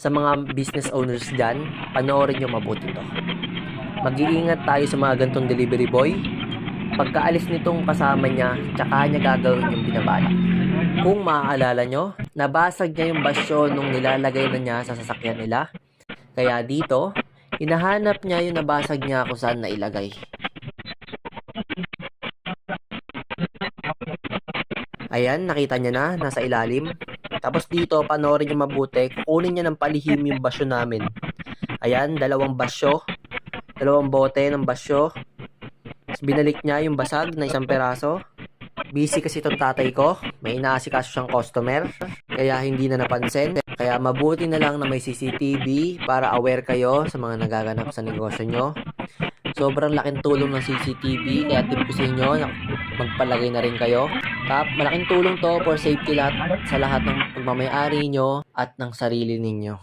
Sa mga business owners dyan, panoorin nyo mabuti to. Mag-iingat tayo sa mga gantong delivery boy. Pagkaalis nitong kasama niya, tsaka niya gagawin yung binabalak. Kung maaalala nyo, nabasag niya yung basyo nung nilalagay na niya sa sasakyan nila. Kaya dito, hinahanap niya yung nabasag niya kung saan nailagay. Ayan, nakita niya na, nasa ilalim. Tapos dito, panoorin niyo mabuti, kukunin niya ng palihim yung basyo namin. Ayan, dalawang bote ng basyo. Tapos binalik niya yung basag na 1 peraso. Busy kasi itong tatay ko, may inaasikaso siyang customer, kaya hindi na napansin. Kaya mabuti na lang na may CCTV para aware kayo sa mga nagaganap sa negosyo nyo. Sobrang laking tulong ng CCTV, kaya tip ko sa inyo na magpalagay na rin kayo. Malaking tulong to for safety sa lahat ng pagmamayari nyo at ng sarili ninyo.